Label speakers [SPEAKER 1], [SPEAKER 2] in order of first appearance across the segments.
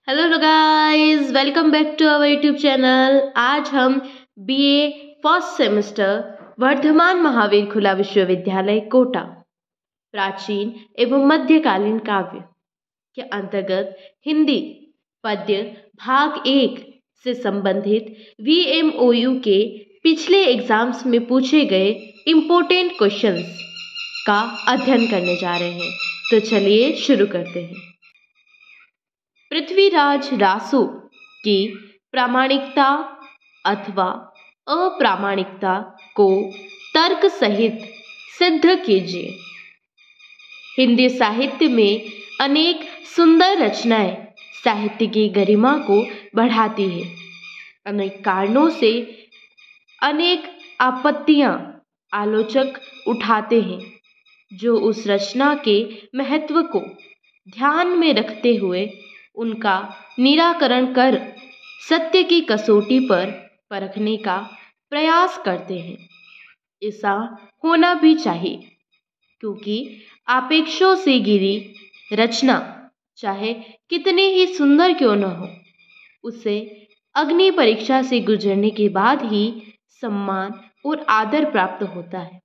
[SPEAKER 1] Hello guys, welcome back to our YouTube channel. आज हम BA first semester Vardhman Mahaveer खुला विश्वविद्यालय कोटा प्राचीन एवं मध्यकालीन काव्य के अंतर्गत हिंदी पद्य भाग 1 से संबंधित VMOU के पिछले एग्जाम्स में पूछे गए इम्पोर्टेंट क्वेश्चंस का अध्ययन करने जा रहे हैं। तो चलिए शुरू करते हैं। पृथ्वीराज रासो की प्रामाणिकता अथवा अप्रामाणिकता को तर्क सहित सिद्ध कीजिए। हिंदी साहित्य में अनेक सुंदर रचनाएं साहित्य की गरिमा को बढ़ाती है। अनेक कारणों से अनेक आपत्तियां आलोचक उठाते हैं, जो उस रचना के महत्व को ध्यान में रखते हुए उनका निराकरण कर सत्य की कसौटी पर परखने का प्रयास करते हैं। ऐसा होना भी चाहिए, क्योंकि आपेक्षों से घिरी रचना चाहे कितनी ही सुंदर क्यों न हो, उसे अग्नि परीक्षा से गुजरने के बाद ही सम्मान और आदर प्राप्त होता है।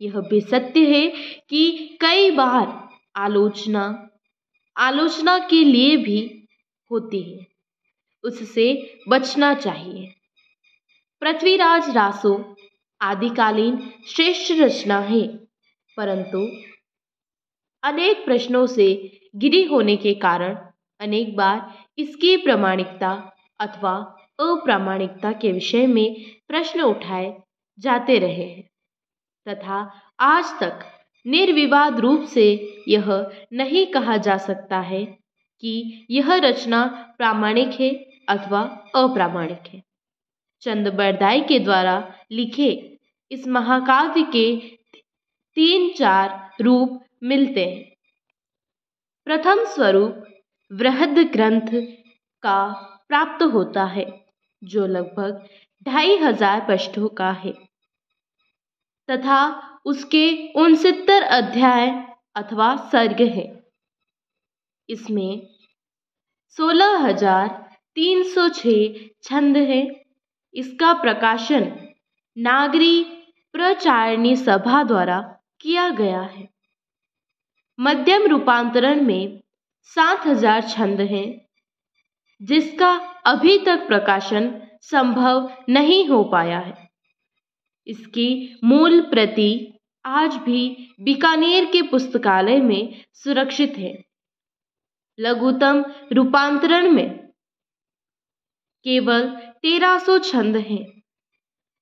[SPEAKER 1] यह भी सत्य है कि कई बार आलोचना के लिए भी होती है, उससे बचना चाहिए। पृथ्वीराज रासो आदिकालीन श्रेष्ठ रचना है, परंतु अनेक प्रश्नों से घिरी होने के कारण अनेक बार इसकी प्रामाणिकता अथवा अप्रामाणिकता के विषय में प्रश्न उठाए जाते रहे हैं तथा आज तक निर्विवाद रूप से यह नहीं कहा जा सकता है कि यह रचना प्रामाणिक है अथवा अप्रामाणिक है। चंद बरदाई के द्वारा लिखे इस महाकाव्य के 3-4 रूप मिलते हैं। प्रथम स्वरूप वृहद ग्रंथ का प्राप्त होता है, जो लगभग 2500 पृष्ठों का है तथा उसके 69 अध्याय अथवा सर्ग है। इसमें 16,306 छंद है। इसका प्रकाशन नागरी प्रचारिणी सभा द्वारा किया गया है। मध्यम रूपांतरण में 7,000 छंद हैं, जिसका अभी तक प्रकाशन संभव नहीं हो पाया है। इसकी मूल प्रति आज भी बीकानेर के पुस्तकालय में सुरक्षित है। लघुतम रूपांतरण में केवल 1300 छंद हैं।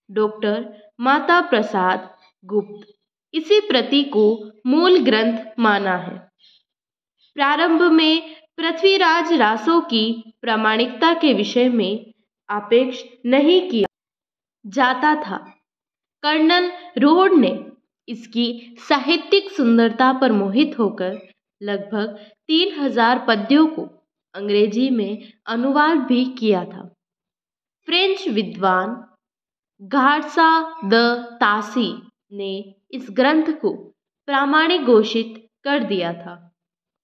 [SPEAKER 1] डॉक्टर माता प्रसाद गुप्त इसी प्रति को मूल ग्रंथ माना है। प्रारंभ में पृथ्वीराज रासो की प्रामाणिकता के विषय में आक्षेप नहीं किया जाता था। कर्नल रोड ने इसकी साहित्यिक सुंदरता पर मोहित होकर लगभग 3000 पद्यों को अंग्रेजी में अनुवाद भी किया था। फ्रेंच विद्वान गार्सा द तासी ने इस ग्रंथ को प्रामाणिक घोषित कर दिया था।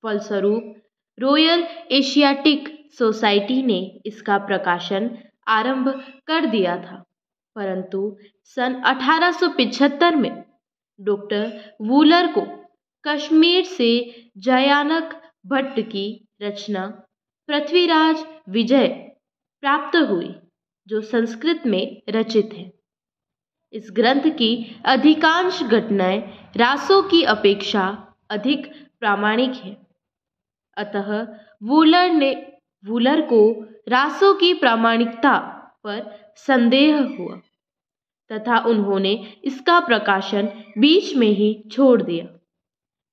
[SPEAKER 1] फलस्वरूप रॉयल एशियाटिक सोसाइटी ने इसका प्रकाशन आरंभ कर दिया था, परंतु सन 1875 में डॉक्टर वूलर को कश्मीर से जयानक भट्ट की रचना पृथ्वीराज विजय प्राप्त हुई, जो संस्कृत में रचित है। इस ग्रंथ की अधिकांश घटनाएं रासो की अपेक्षा अधिक प्रामाणिक है। अतः वूलर को रासो की प्रामाणिकता पर संदेह हुआ तथा उन्होंने इसका प्रकाशन बीच में ही छोड़ दिया।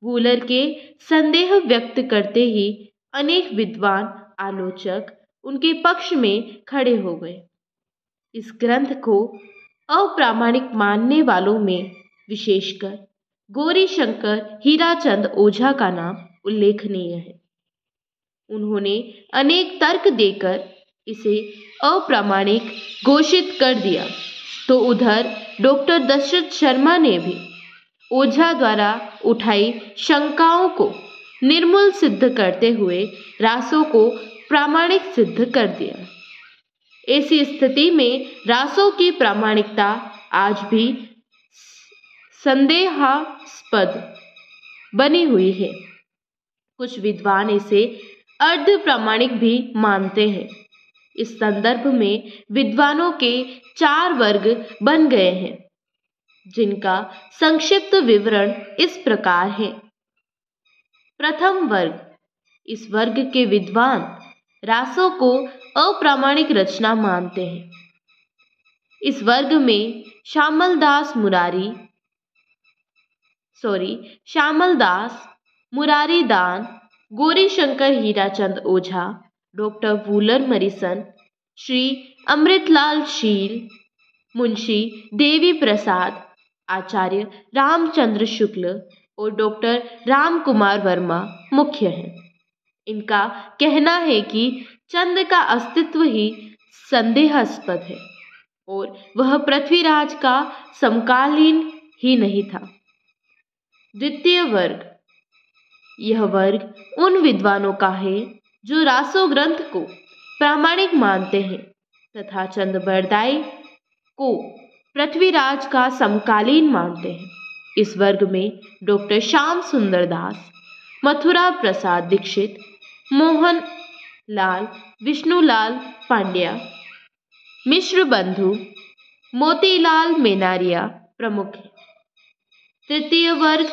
[SPEAKER 1] वूलर के संदेह व्यक्त करते ही अनेक विद्वान आलोचक उनके पक्ष में खड़े हो गए। इस ग्रंथ को अप्रामाणिक मानने वालों में विशेषकर गौरीशंकर हीराचंद ओझा का नाम उल्लेखनीय है। उन्होंने अनेक तर्क देकर इसे अप्रामाणिक घोषित कर दिया, तो उधर डॉक्टर दशरथ शर्मा ने भी ओझा द्वारा उठाई शंकाओं को निर्मूल सिद्ध करते हुए रासो को प्रामाणिक सिद्ध कर दिया। ऐसी स्थिति में रासों की प्रामाणिकता आज भी संदेहास्पद बनी हुई है। कुछ विद्वान इसे अर्ध प्रामाणिक भी मानते हैं। इस संदर्भ में विद्वानों के 4 वर्ग बन गए हैं, जिनका संक्षिप्त विवरण इस प्रकार है। प्रथम वर्ग, इस वर्ग के विद्वान रासों को अप्रामाणिक रचना मानते हैं। इस वर्ग में श्यामलदास, मुरारी दान, गौरीशंकर हीराचंद ओझा, डॉक्टर वूलर मरीसन, श्री अमृतलाल शील, मुंशी देवी प्रसाद, आचार्य रामचंद्र शुक्ल और डॉक्टर रामकुमार वर्मा मुख्य हैं। इनका कहना है कि चंद का अस्तित्व ही संदेहास्पद है और वह पृथ्वीराज का समकालीन ही नहीं था। द्वितीय वर्ग, यह वर्ग उन विद्वानों का है जो रासो ग्रंथ को प्रामाणिक मानते हैं तथा चंद बरदाई को पृथ्वीराज का समकालीन मानते हैं। इस वर्ग में डॉक्टर श्याम सुंदर दास, मथुरा प्रसाद दीक्षित, मोहन लाल, विष्णुलाल पांड्या, मिश्र बंधु, मोतीलाल मेनारिया प्रमुख हैं। तृतीय वर्ग,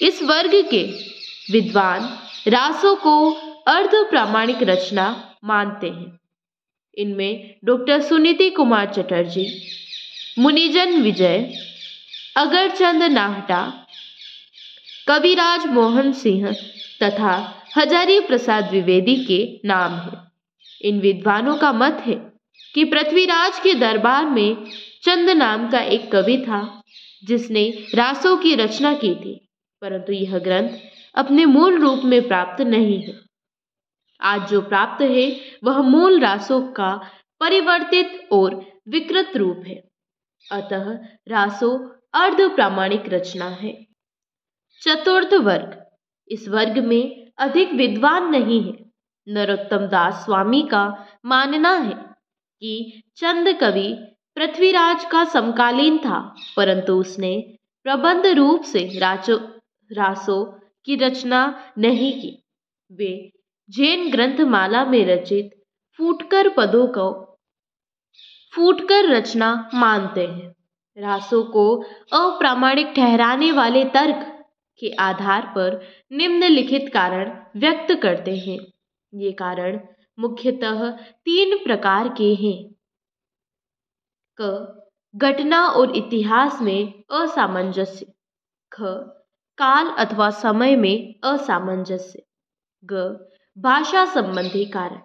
[SPEAKER 1] इस वर्ग के विद्वान रासों को अर्ध प्रामाणिक रचना मानते हैं। इनमें डॉक्टर सुनीति कुमार चटर्जी, मुनिजन विजय, अगरचंद नाहटा, कविराज मोहन सिंह तथा हजारी प्रसाद द्विवेदी के नाम हैं। इन विद्वानों का मत है कि पृथ्वीराज के दरबार में चंद नाम का एक कवि था जिसने रासों की रचना की थी, परंतु यह ग्रंथ अपने मूल रूप में प्राप्त नहीं है। आज जो प्राप्त है वह मूल रासों का परिवर्तित और विकृत रूप है। अतः रासो अर्ध प्रामाणिक रचना है। चतुर्थ वर्ग, इस वर्ग में अधिक विद्वान नहीं है। नरोत्तम दास स्वामी का मानना है कि चंद कवि पृथ्वीराज का समकालीन था, परंतु उसने प्रबंध रूप से रासों की रचना नहीं की। वे जैन ग्रंथमाला में रचित फूटकर पदों को फूटकर रचना मानते हैं। रासों को अप्रामाणिक ठहराने वाले तर्क के आधार पर निम्नलिखित कारण व्यक्त करते हैं। ये कारण मुख्यतः 3 प्रकार के हैं। क, घटना और इतिहास में असामंजस्य। ख, काल अथवा समय में असामंजस्य। ग, भाषा संबंधी कारण।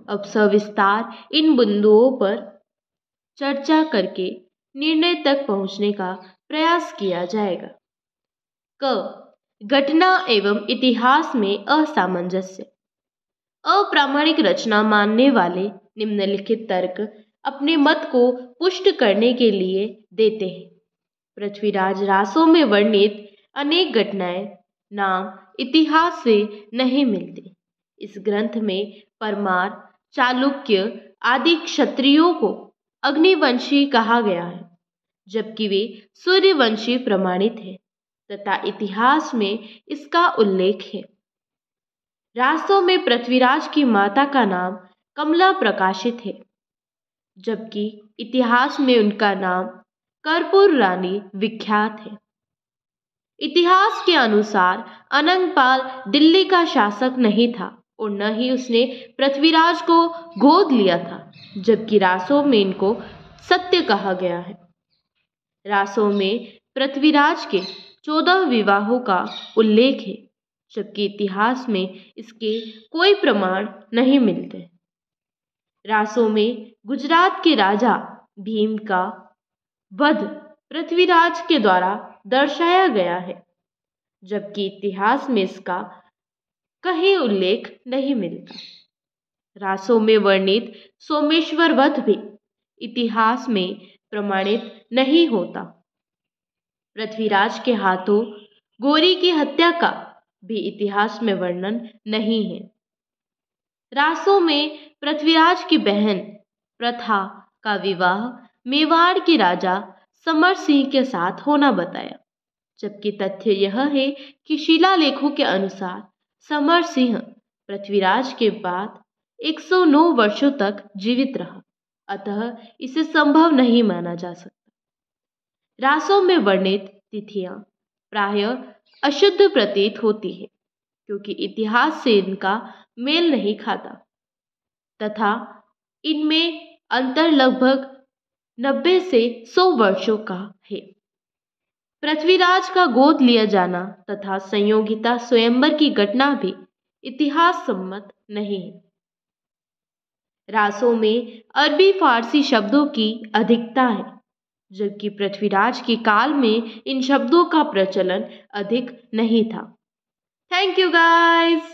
[SPEAKER 1] अब सविस्तार इन बिंदुओं पर चर्चा करके निर्णय तक पहुंचने का प्रयास किया जाएगा। क, घटना एवं इतिहास में असामंजस्य। अप्रामाणिक रचना मानने वाले निम्नलिखित तर्क अपने मत को पुष्ट करने के लिए देते हैं। पृथ्वीराज रासों में वर्णित अनेक घटनाएं नाम इतिहास से नहीं मिलती। इस ग्रंथ में परमार, चालुक्य आदि क्षत्रियों को अग्निवंशी कहा गया है, जबकि वे सूर्यवंशी प्रमाणित है तथा इतिहास में इसका उल्लेख है। रासों में पृथ्वीराज की माता का नाम कमला प्रकाशित है, जबकि इतिहास में उनका नाम कर्पूर रानी विख्यात है। इतिहास के अनुसार अनंगपाल दिल्ली का शासक नहीं था और न ही उसने पृथ्वीराज को गोद लिया था, जबकि रासों में इनको सत्य कहा गया है। रासों में पृथ्वीराज के 14 विवाहों का उल्लेख है, जबकि इतिहास में इसके कोई प्रमाण नहीं मिलते। रासों में गुजरात के राजा भीम का वध पृथ्वीराज के द्वारा दर्शाया गया है, जबकि इतिहास में इसका कहीं उल्लेख नहीं मिलता। रासों में वर्णित सोमेश्वर वध भी इतिहास में प्रमाणित नहीं होता। पृथ्वीराज के हाथों गौरी की हत्या का भी इतिहास में वर्णन नहीं है। रासों में पृथ्वीराज की बहन प्रथा का विवाह मेवाड़ के राजा समर सिंह के साथ होना बताया, जबकि तथ्य यह है कि शिलालेखों के अनुसार समर सिंह पृथ्वीराज के बाद 109 वर्षों तक जीवित रहा, अतः इसे संभव नहीं माना जा सकता। रासों में वर्णित तिथियां प्रायः अशुद्ध प्रतीत होती है क्योंकि इतिहास से इनका मेल नहीं खाता तथा इनमें अंतर लगभग 90 से 100 वर्षों का है। पृथ्वीराज का गोद लिया जाना तथा संयोगिता स्वयंवर की घटना भी इतिहास सम्मत नहीं है। रासों में अरबी फारसी शब्दों की अधिकता है, जबकि पृथ्वीराज के काल में इन शब्दों का प्रचलन अधिक नहीं था। Thank you guys.